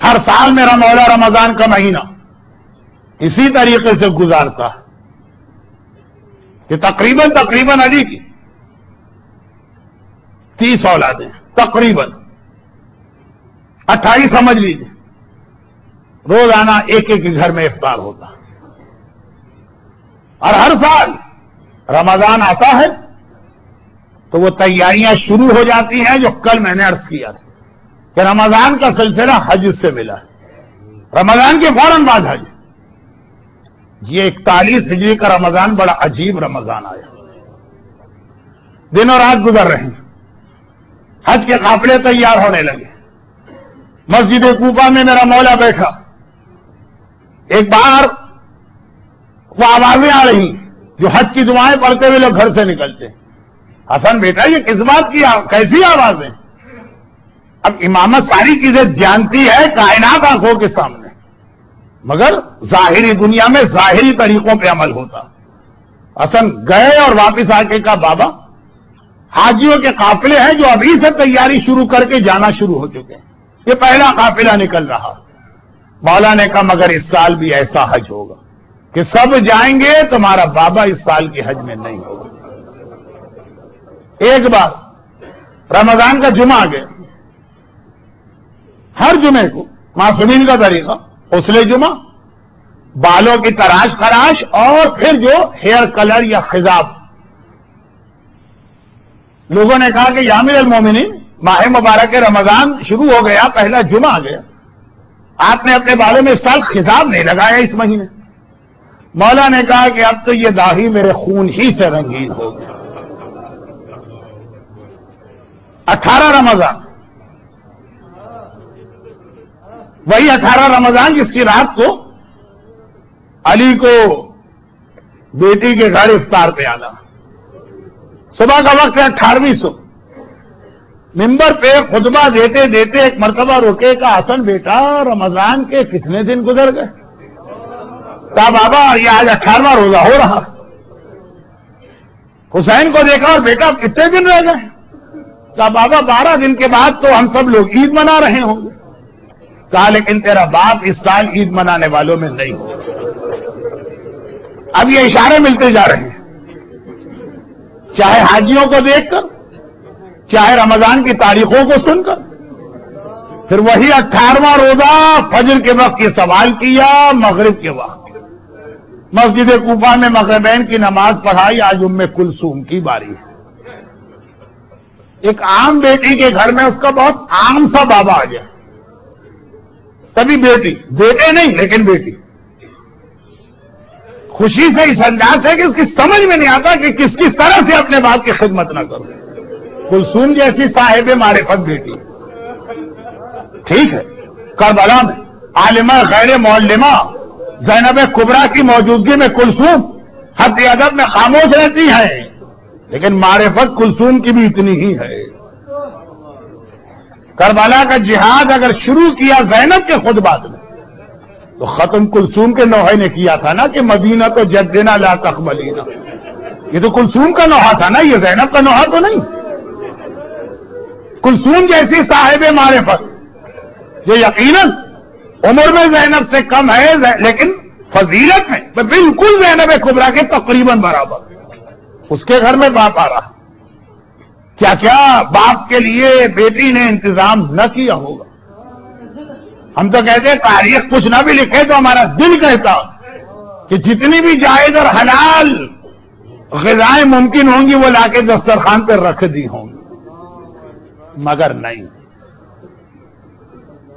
ہر سال میرا مولا رمضان کا مہینہ اسی طریقے سے گزارتا ہے کہ تقریباً علی کی 30 اولادیں تقریباً 28 سمجھ لیجیے، روزانہ ایک ایک گھر میں افطار ہوتا، اور ہر سال رمضان آتا ہے تو وہ تیاریاں شروع ہو جاتی ہیں جو کل میں نے عرض کیا تھا کہ رمضان کا سلسلہ حج سے ملا ہے، رمضان کے فوراً بعد حج۔ یہ 41 ہجری کا رمضان بڑا عجیب رمضان آیا، دن اور رات گزر رہے ہیں، حج کے قافلے تیار ہونے لگے، مسجد کوفہ میں میرا مولا بیٹھا، ایک بار وہ آوازیں آ رہی جو حج کی دعائیں پڑھتے ہوئے لوگ گھر سے نکلتے، حسن بیٹا یہ کس بات کی کیسی آوازیں؟ اب امامت ساری چیزیں جانتی ہے کائنات آنکھوں کے سامنے، مگر ظاہری دنیا میں ظاہری طریقوں پہ عمل ہوتا۔ حسن گئے اور واپس آ کے کہا بابا حاجیوں کے قافلے ہیں جو ابھی سے تیاری شروع کر کے جانا شروع ہو چکے ہیں، یہ پہلا قافلہ نکل رہا۔ مولا نے کہا مگر اس سال بھی ایسا حج ہوگا کہ سب جائیں گے، تمہارا بابا اس سال کی حج میں نہیں ہوگا۔ ایک بار رمضان کا جمعہ آ گیا، ہر جمعے کو معصومین کا طریقہ غسل جمعہ، بالوں کی تراش خراش، اور پھر جو ہیئر کلر یا خضاب۔ لوگوں نے کہا کہ یا امیر المومنین ماہ مبارک رمضان شروع ہو گیا، پہلا جمعہ آ گیا، آپ نے اپنے بالوں میں اس سال خضاب نہیں لگایا اس مہینے۔ مولا نے کہا کہ اب تو یہ داڑھی میرے خون ہی سے رنگین ہو گئی۔ 18 رمضان، وہی 18 رمضان جس کی رات کو علی کو بیٹی کے گھر افطار پہ آنا، صبح کا وقت ہے 18ویں صبح، ممبر پہ خطبہ دیتے دیتے ایک مرتبہ رکے، کہا حسن بیٹا رمضان کے کتنے دن گزر گئے؟ کہا بابا یہ آج 18واں روزہ ہو رہا۔ حسین کو دیکھا اور بیٹا کتنے دن رہ گئے؟ کہا بابا 12 دن کے بعد تو ہم سب لوگ عید منا رہے ہوں گے۔ کہا لیکن تیرا باپ اس سال عید منانے والوں میں نہیں ہو۔ اب یہ اشارے ملتے جا رہے ہیں، چاہے حاجیوں کو دیکھ کر، چاہے رمضان کی تاریخوں کو سن کر۔ پھر وہی 18واں روزہ، فجر کے وقت یہ سوال کیا، مغرب کے وقت مسجد کوفہ میں مغربین کی نماز پڑھائی، آج ام کلثوم کی باری ہے۔ ایک عام بیٹی کے گھر میں اس کا بہت عام سا بابا آ گیا، تبھی بیٹی، بیٹے نہیں لیکن بیٹی، خوشی سے اس انداز ہے کہ اس کی سمجھ میں نہیں آتا کہ کس کس طرح سے اپنے باپ کی خدمت نہ کرو۔ کلثوم جیسی صاحب معرفت بیٹی، ٹھیک ہے، کربلا میں عالمہ غیر معلمہ زینب کبریٰ کی موجودگی میں کلثوم حد ادب میں خاموش رہتی ہیں، لیکن معرفت کلثوم کی بھی اتنی ہی ہے۔ کربلا کا جہاد اگر شروع کیا زینب کے خطبات میں تو ختم کلثوم کے نوحے نے کیا تھا نا کہ مدینہ تو جدنا لا تقبلینا، یہ تو کلثوم کا نوحہ تھا نا، یہ زینب کا نوحہ تو نہیں۔ کلثوم جیسی صاحب معرفت جو یقیناً عمر میں زینب سے کم ہے لیکن فضیلت میں بالکل زینب کبریٰ کے تقریباً برابر، اس کے گھر میں باپ آ رہا، کیا کیا باپ کے لیے بیٹی نے انتظام نہ کیا ہوگا۔ ہم تو کہتے ہیں تاریخ کچھ نہ بھی لکھے تو ہمارا دل کہتا کہ جتنی بھی جائز اور حلال غذائیں ممکن ہوں گی وہ لا کے دسترخوان پہ رکھ دی ہوں گی، مگر نہیں،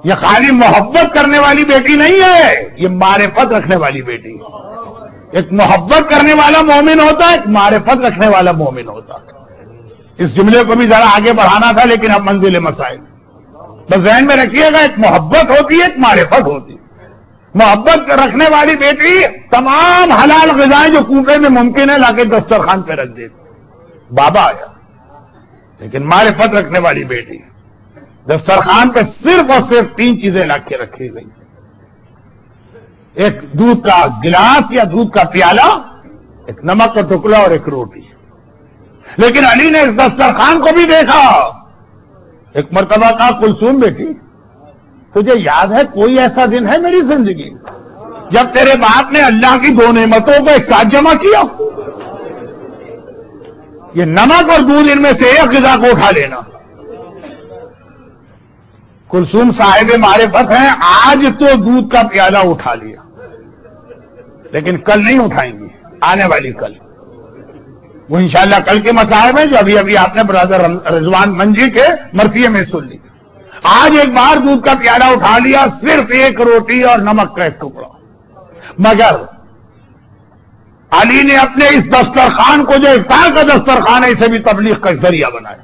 یہ خالی محبت کرنے والی بیٹی نہیں ہے، یہ معرفت رکھنے والی بیٹی ہے۔ ایک محبت کرنے والا مومن ہوتا ہے، ایک معرفت رکھنے والا مومن ہوتا ہے۔ اس جملے کو بھی ذرا آگے بڑھانا تھا لیکن اب منزل مسائل، بس ذہن میں رکھیے گا، ایک محبت ہوتی ہے، ایک معرفت ہوتی ہے۔ محبت رکھنے والی بیٹی تمام حلال غذائیں جو کوفے میں ممکن ہے لا کے دسترخوان پہ رکھ دیتی، بابا آیا، لیکن معرفت رکھنے والی بیٹی دسترخوان پہ صرف اور صرف 3 چیزیں لا کے رکھی گئی، ایک دودھ کا گلاس یا دودھ کا پیالہ، ایک نمک کا ٹکڑا اور ایک روٹی۔ لیکن علی نے اس دسترخوان کو بھی دیکھا، ایک مرتبہ کہا کلثوم بیٹی تجھے یاد ہے کوئی ایسا دن ہے میری زندگی جب تیرے باپ نے اللہ کی دو نعمتوں کو ایک ساتھ جمع کیا؟ یہ نمک اور دودھ ان میں سے ایک غذا کو اٹھا لینا. کلثوم صاحب معرفت ہیں، آج تو دودھ کا پیالہ اٹھا لیا لیکن کل نہیں اٹھائیں گے، آنے والی کل وہ انشاءاللہ کل کے مصائب ہیں جو ابھی ابھی آپ نے برادر رضوان منجی کے مرثیے میں سن لی. آج ایک بار دودھ کا پیالہ اٹھا لیا، صرف ایک روٹی اور نمک کا ایک ٹکڑا. مگر علی نے اپنے اس دسترخوان کو جو افطار کا دسترخوان ہے اسے بھی تبلیغ کا ذریعہ بنایا.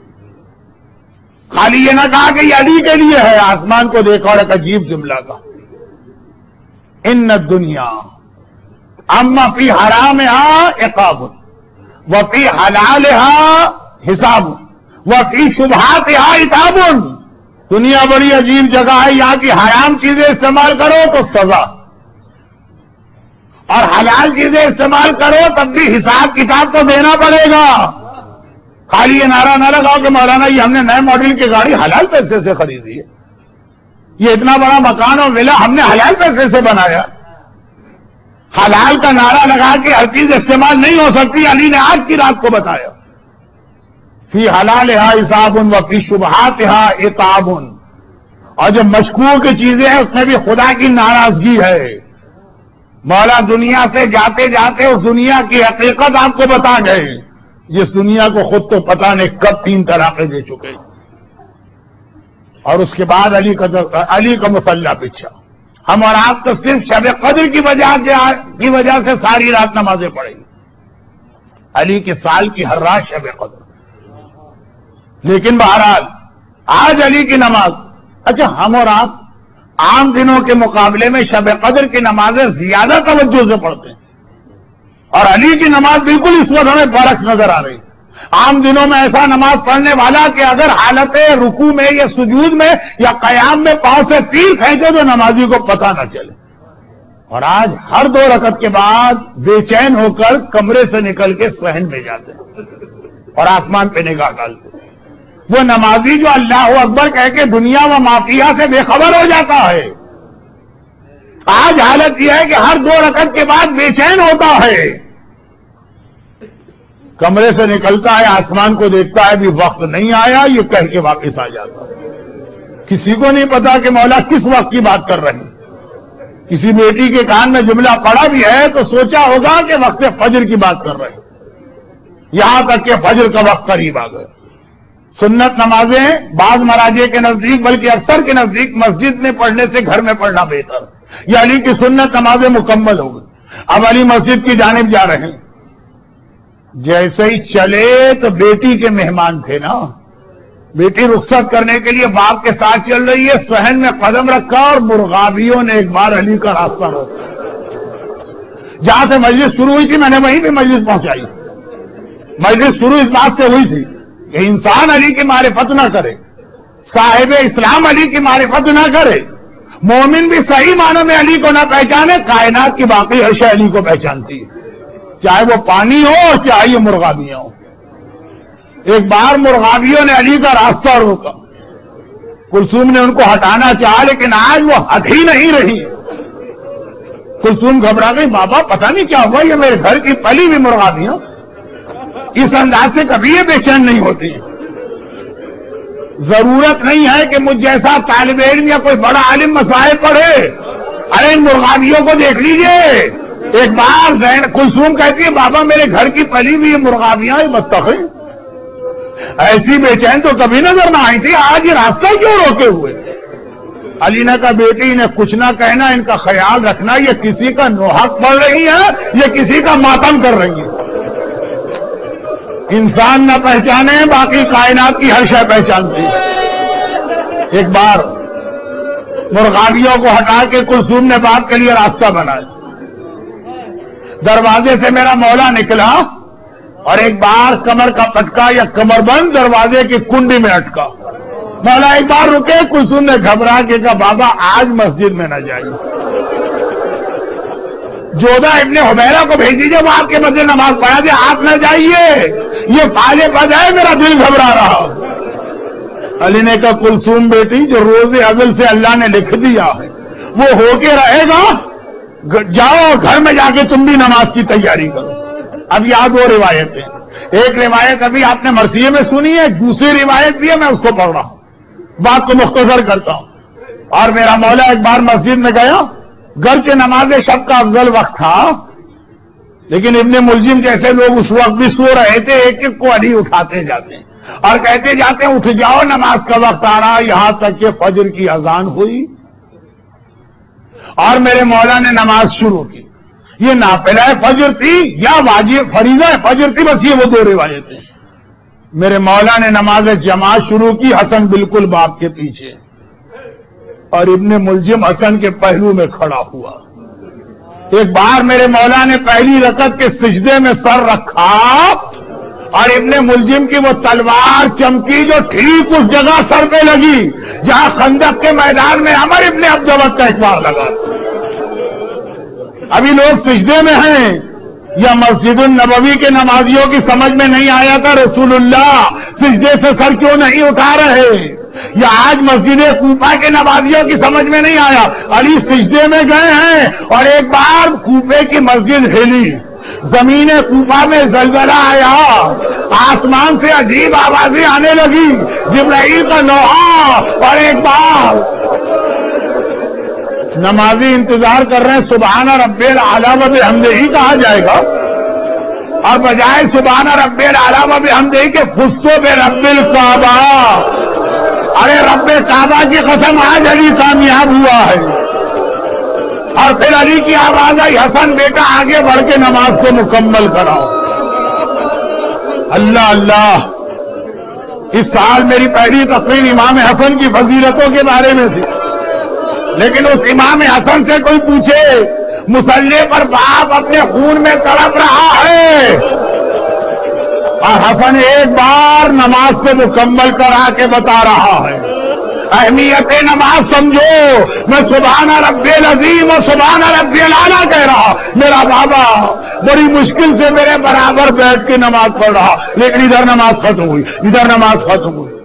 خالی یہ نہ کہا کہ یہ علی کے لیے ہے، آسمان کو دیکھا اور ایک عجیب جملہ کا، ان الدنیا اما فی حرامها عقاب وفی حلالها حساب وفی شبہاتها عتاب. دنیا بڑی عجیب جگہ ہے، یہاں کی حرام چیزیں استعمال کرو تو سزا، اور حلال چیزیں استعمال کرو تب بھی حساب کتاب تو دینا پڑے گا. خالی یہ نعرہ نہ لگاؤ کہ مولانا یہ ہم نے نئے ماڈل کی گاڑی حلال پیسے سے خریدی ہے، یہ اتنا بڑا مکان اور ولا ہم نے حلال پیسے سے بنایا. حلال کا نعرہ لگا کے ہر چیز استعمال نہیں ہو سکتی. علی نے آج کی رات کو بتایا فی حلالها حساب وفی شبہاتها عتاب. اور جو مشکوک چیزیں ہیں اس میں بھی خدا کی ناراضگی ہے. مولا دنیا سے جاتے جاتے اس دنیا کی حقیقت آپ کو بتا گئے، جس دنیا کو خود تو پتہ نہیں کب 3 طلاقیں دے چکے. اور اس کے بعد علی کا مسلح پچھا. ہم اور آپ تو صرف شب قدر کی وجہ سے ساری رات نمازیں پڑھیں گے. علی کے سال کی ہر رات شب قدر. لیکن بہرحال آج علی کی نماز، اچھا ہم اور آپ عام دنوں کے مقابلے میں شب قدر کی نمازیں زیادہ توجہ سے پڑھتے ہیں، اور علی کی نماز بالکل اس وقت ہمیں برعکس نظر آ رہی. عام دنوں میں ایسا نماز پڑھنے والا کہ اگر حالت رکوع میں یا سجود میں یا قیام میں پاؤں سے تیر کھینچے تو نمازی کو پتہ نہ چلے. اور آج ہر 2 رکعت کے بعد بے چین ہو کر کمرے سے نکل کے صحن میں جاتے ہیں اور آسمان پہ نگاہ ڈالتے ہیں. وہ نمازی جو اللہ اکبر کہہ کے دنیا و مافیہ سے بے خبر ہو جاتا ہے، آج حالت یہ ہے کہ ہر 2 رکعت کے بعد بے چین ہوتا ہے، کمرے سے نکلتا ہے، آسمان کو دیکھتا ہے، بھی وقت نہیں آیا، یہ کہہ کے واپس آ جاتا ہے. کسی کو نہیں پتا کہ مولا کس وقت کی بات کر رہے ہیں. کسی بیٹی کے کان میں جملہ پڑا بھی ہے تو سوچا ہوگا کہ وقت فجر کی بات کر رہے ہیں، یہاں تک کہ فجر کا وقت قریب آ گیا. سنت نمازیں بعض مراجع کے نزدیک بلکہ اکثر کے نزدیک مسجد میں پڑھنے سے گھر میں پڑھنا بہتر. یہ علی کی سنت نمازیں مکمل ہو گئی. اب علی مسجد کی جانب جا رہے ہیں. جیسے ہی چلے تو بیٹی کے مہمان تھے نا، بیٹی رخصت کرنے کے لیے باپ کے ساتھ چل رہی ہے، صحن میں قدم رکھا اور مرغابیوں نے ایک بار علی کا راستہ روکا. جہاں سے مجلس شروع ہوئی تھی میں نے وہیں بھی مجلس پہنچائی. مجلس شروع اس بات سے ہوئی تھی کہ انسان علی کی معرفت نہ کرے، صاحب اسلام علی کی معرفت نہ کرے، مومن بھی صحیح معنوں میں علی کو نہ پہچانے، کائنات کی باقی اشیاء علی کو پہچانتی ہے، چاہے وہ پانی ہو اور چاہے یہ مرغابیاں ہو. ایک بار مرغابیوں نے علی کا راستہ روکا. کلثوم نے ان کو ہٹانا چاہا لیکن آج وہ ہٹ ہی نہیں رہی. کلثوم گھبرا گئی، بابا پتہ نہیں کیا ہوا، یہ میرے گھر کی پلی بھی مرغابیاں اس انداز سے کبھی یہ بے چین نہیں ہوتی. ضرورت نہیں ہے کہ مجھ جیسا طالب علم یا کوئی بڑا عالم مسائل پڑھے. ارے ان مرغابیوں کو دیکھ لیجئے. ایک بار کلثوم کہتی ہے، بابا میرے گھر کی پلی بھی یہ مرغابیاں مستقل، ایسی بے چین تو کبھی نظر نہ آئی تھی، آج یہ راستہ کیوں روکے ہوئے؟ علی نے کہا، بیٹی انہیں کچھ نہ کہنا، ان کا خیال رکھنا، یہ کسی کا نوحق پڑھ رہی ہے، یہ کسی کا ماتم کر رہی ہے. انسان نہ پہچانے باقی کائنات کی ہر شے پہچانتی ہے. ایک بار مرغابیوں کو ہٹا کے کلثوم نے باپ کے لیے راستہ بنایا. دروازے سے میرا مولا نکلا اور ایک بار کمر کا پٹکا یا کمر بند دروازے کی کنڈی میں اٹکا. مولا ایک بار رکے. کلثوم نے گھبرا کے کہا، بابا آج مسجد میں نہ جائیے، جودہ ابن حبیرہ کو بھیج دیجیے، وہ آپ کے مسجد نماز پڑھا دے، آپ نہ جائیے، یہ فالے پد ہے، میرا دل گھبرا رہا. علی نے کہا کلثوم بیٹی جو روز ازل سے اللہ نے لکھ دیا ہے وہ ہو کے رہے گا، جاؤ گھر میں جا کے تم بھی نماز کی تیاری کرو۔ اب یہاں دو روایتیں، ایک روایت ابھی آپ نے مرثیے میں سنی ہے، دوسری روایت بھی ہے، میں اس کو پڑھ رہا ہوں، بات کو مختصر کرتا ہوں۔ اور میرا مولا ایک بار مسجد میں گیا، گھر کے نماز شب کا افضل وقت تھا، لیکن ابن ملجم جیسے لوگ اس وقت بھی سو رہے تھے، ایک ایک کو علی اٹھاتے جاتے ہیں اور کہتے جاتے ہیں اٹھ جاؤ نماز کا وقت آ رہا، یہاں تک کہ فجر کی اذان ہوئی اور میرے مولا نے نماز شروع کی۔ یہ نافلہ فجر تھی یا واجب فریضہ فجر تھی، بس یہ وہ دو روایتیں۔ میرے مولا نے نماز جماعت شروع کی، حسن بالکل باپ کے پیچھے، اور ابن ملجم حسن کے پہلو میں کھڑا ہوا۔ ایک بار میرے مولا نے پہلی رکعت کے سجدے میں سر رکھا اور ابن ملجم کی وہ تلوار چمکی جو ٹھیک اس جگہ سر پہ لگی جہاں خندق کے میدان میں عمر ابن عبدود کا ایک بار لگا۔ ابھی لوگ سجدے میں ہیں، یا مسجد النبوی کے نمازیوں کی سمجھ میں نہیں آیا تھا رسول اللہ سجدے سے سر کیوں نہیں اٹھا رہے، یا آج مسجد کوفہ کے نمازیوں کی سمجھ میں نہیں آیا علی سجدے میں گئے ہیں اور ایک بار کوفے کی مسجد ہلی، زمین کوفہ میں زلزلہ آیا، آسمان سے عجیب آوازیں آنے لگی، جبرائیل کا نوحہ، اور ایک بار نمازی انتظار کر رہے ہیں سبحان ربی الاعلی و بحمدہ کہا جائے گا، اور بجائے سبحان ربی الاعلی و بحمدہ کے فزت برب الکعبہ، ارے رب کعبہ کی قسم آج علی کامیاب ہوا ہے۔ اور پھر علی کی آواز آئی حسن بیٹا آگے بڑھ کے نماز کو مکمل کراؤ۔ اللہ اللہ، اس سال میری پہلی تقریر امام حسن کی فضیلتوں کے بارے میں تھی، لیکن اس امام حسن سے کوئی پوچھے مصلی پر باپ اپنے خون میں تڑپ رہا ہے اور حسن ایک بار نماز کو مکمل کرا کے بتا رہا ہے۔ اہمیت نماز سمجھو، میں سبحان ربی العظیم اور سبحان ربی الاعلیٰ کہہ رہا، میرا بابا بڑی مشکل سے میرے برابر بیٹھ کے نماز پڑھ رہا، لیکن ادھر نماز ختم ہوئی، ادھر نماز ختم ہوئی۔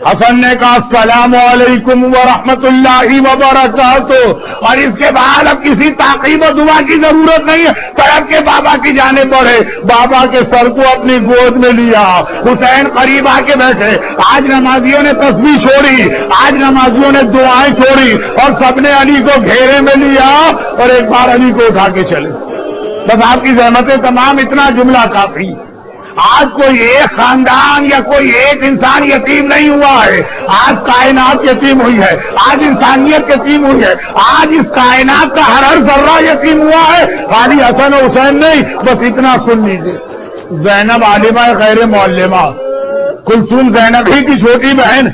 حسن نے کہا السلام علیکم ورحمۃ اللہ وبرکاتہ، اور اس کے بعد اب کسی تعقیب و دعا کی ضرورت نہیں ہے، سڑک کے بابا کی جانب بڑھے، بابا کے سر کو اپنی گود میں لیا، حسین قریب آ کے بیٹھے۔ آج نمازیوں نے تسبیح چھوڑی، آج نمازیوں نے دعائیں چھوڑی، اور سب نے علی کو گھیرے میں لیا اور ایک بار علی کو اٹھا کے چلے۔ بس آپ کی زحمتیں تمام، اتنا جملہ کافی۔ آج کوئی ایک خاندان یا کوئی ایک انسان یتیم نہیں ہوا ہے، آج کائنات یتیم ہوئی ہے، آج انسانیت یتیم ہوئی ہے، آج اس کائنات کا ہر ذرہ یتیم ہوا ہے، خالی حسن و حسین نہیں۔ بس اتنا سن لیجیے، زینب عالمہ غیر معلمہ، کلثوم زینب ہی کی چھوٹی بہن،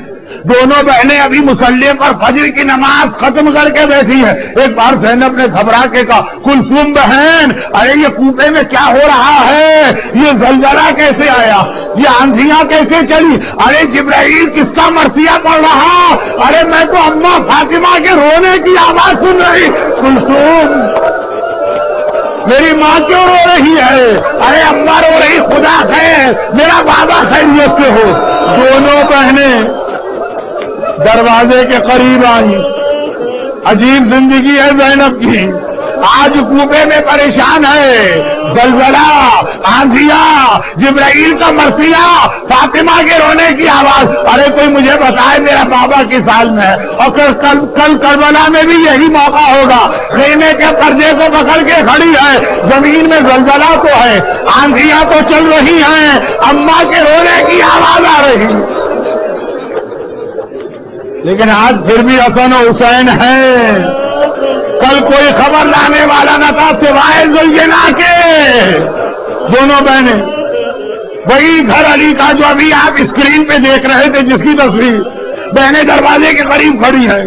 دونوں بہنیں ابھی مصلی پر فجر کی نماز ختم کر کے بیٹھی ہیں۔ ایک بار زینب نے گھبرا کے کہا کلثوم بہن، ارے یہ کوفے میں کیا ہو رہا ہے، یہ زلزلہ کیسے آیا، یہ آندھیاں کیسے چلی، ارے جبرائیل کس کا مرثیہ پڑھ رہا، ارے میں تو اماں فاطمہ کے رونے کی آواز سن رہی۔ کلثوم میری ماں کیوں رو رہی ہے، ارے اماں رو رہی، خدا خیر میرا بابا خیریت سے ہو۔ دونوں بہنیں دروازے کے قریب آئی۔ عجیب زندگی ہے زینب کی، آج کوفے میں پریشان ہے، زلزلہ، آندھیاں، جبرائیل کا مرثیہ، فاطمہ کے رونے کی آواز۔ ارے کوئی مجھے بتائے میرا بابا کس حال میں ہے، اور کل کربلا میں بھی یہی موقع ہوگا، خیمے کے پردے کو پکڑ کے کھڑی ہے، زمین میں زلزلہ تو ہے، آندھیاں تو چل رہی ہیں، اماں کے رونے کی آواز آ رہی، لیکن آج پھر بھی حسن و حسین ہیں۔ کل کوئی خبر لانے والا نہ تھا سوائے زلجنا کے۔ دونوں بہنیں وہی گھر علی کا جو ابھی آپ اسکرین پہ دیکھ رہے تھے، جس کی تصویر، بہنیں دروازے کے قریب کھڑی ہیں۔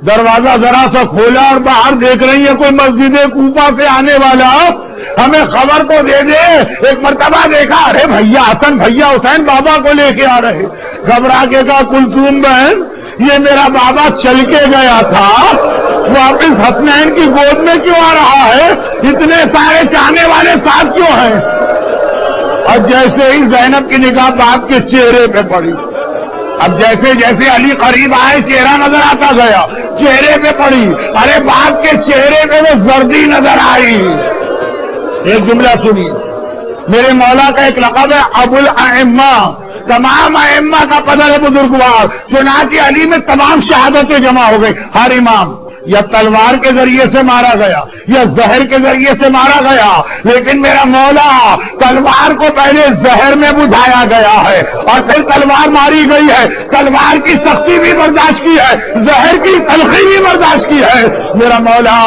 دروازہ ذرا سا کھولا اور باہر دیکھ رہی ہے کوئی مسجد کوفہ سے آنے والا ہمیں خبر تو دے دے۔ ایک مرتبہ دیکھا، ارے بھیا حسن، بھیا حسین بابا کو لے کے آ رہے، گھبرا کے کہا کلثوم بہن یہ میرا بابا چل کے گیا تھا، واپس حسنین کی گود میں کیوں آ رہا ہے، اتنے سارے چاہنے والے ساتھ کیوں ہیں؟ اور جیسے ہی زینب کی نگاہ باپ کے چہرے پہ پڑی، اب جیسے جیسے علی قریب آئے چہرہ نظر آتا گیا، چہرے پہ پڑی، ارے باپ کے چہرے پہ وہ زردی نظر آئی۔ ایک جملہ سنیے، میرے مولا کا ایک لقب ہے ابو الائمہ، تمام ائمہ کا قدر ہے بزرگوار، چنانچہ علی میں تمام شہادتیں جمع ہو گئی۔ ہر امام یا تلوار کے ذریعے سے مارا گیا یا زہر کے ذریعے سے مارا گیا، لیکن میرا مولا تلوار کو پہلے زہر میں بجھایا گیا ہے اور پھر تلوار ماری گئی ہے، تلوار کی سختی بھی برداشت کی ہے، زہر کی تلخی بھی برداشت کی ہے۔ میرا مولا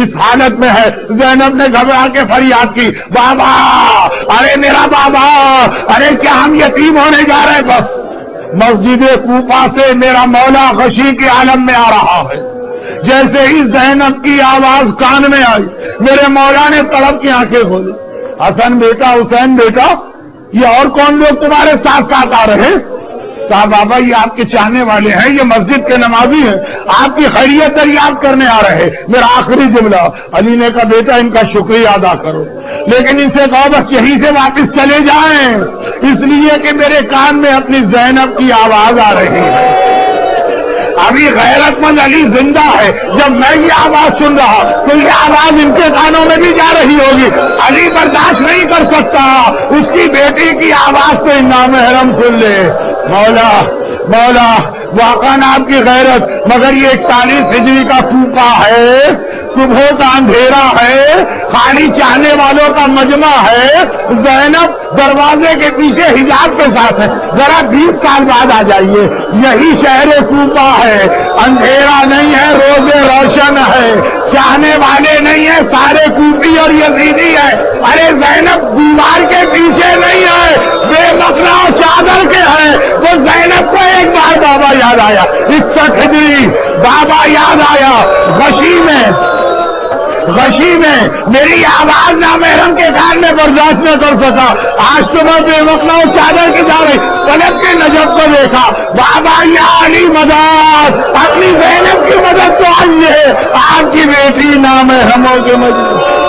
اس حالت میں ہے، زینب نے گھبرا کے فریاد کی، بابا، ارے میرا بابا، ارے کیا ہم یتیم ہونے جا رہے ہیں؟ بس مسجد کوفہ سے میرا مولا غشی کے عالم میں آ رہا ہے۔ جیسے ہی زینب کی آواز کان میں آئی، میرے مولا نے تڑپ کی آنکھیں کھولی، حسن بیٹا، حسین بیٹا، یہ اور کون لوگ تمہارے ساتھ ساتھ آ رہے ہیں؟ کہا بابا یہ آپ کے چاہنے والے ہیں، یہ مسجد کے نمازی ہیں، آپ کی خیریت دریافت کرنے آ رہے ہیں۔ میرا آخری جملہ، علی نے کہا بیٹا ان کا شکریہ ادا کرو، لیکن ان سے کہو بس یہیں سے واپس چلے جائیں، اس لیے کہ میرے کان میں اپنی زینب کی آواز آ رہی ہے۔ ابھی غیرت مند علی زندہ ہے، جب میں یہ آواز سن رہا تو یہ آواز ان کے کانوں میں بھی جا رہی ہوگی، علی برداشت نہیں کر سکتا، اس کی بیٹی کی آواز تو نامحرم سن لے۔ مولا مولا واقعا آپ کی غیرت، مگر یہ 41 ہجری کا کوفہ ہے، صبح کا اندھیرا ہے، خالی چاہنے والوں کا مجمع ہے، زینب دروازے کے پیچھے حجاب کے ساتھ ہے، ذرا 20 سال بعد آ جائیے، یہی شہر کوفہ ہے، اندھیرا نہیں ہے، روزے روشن ہے، چاہنے والے نہیں ہیں، سارے کوفی اور یزیدی ہے۔ ارے زینب دیوار کے پیچھے نہیں ہے، بے مقلا چادر کے ہے، تو زینب کو ایک بار بابا یاد آیا، 61 ہجری بابا یاد آیا، غشی میں میری آواز نامحرم کے کان میں برداشت نہ کر سکا، آج تو میں بے مقلا چادر کی جا رہی، پلٹ کے نجف کو دیکھا، بابا یا علی مدد، اپنی زینب کی مدد تو آئیے، آپ کی بیٹی نامحرموں کے مجلس۔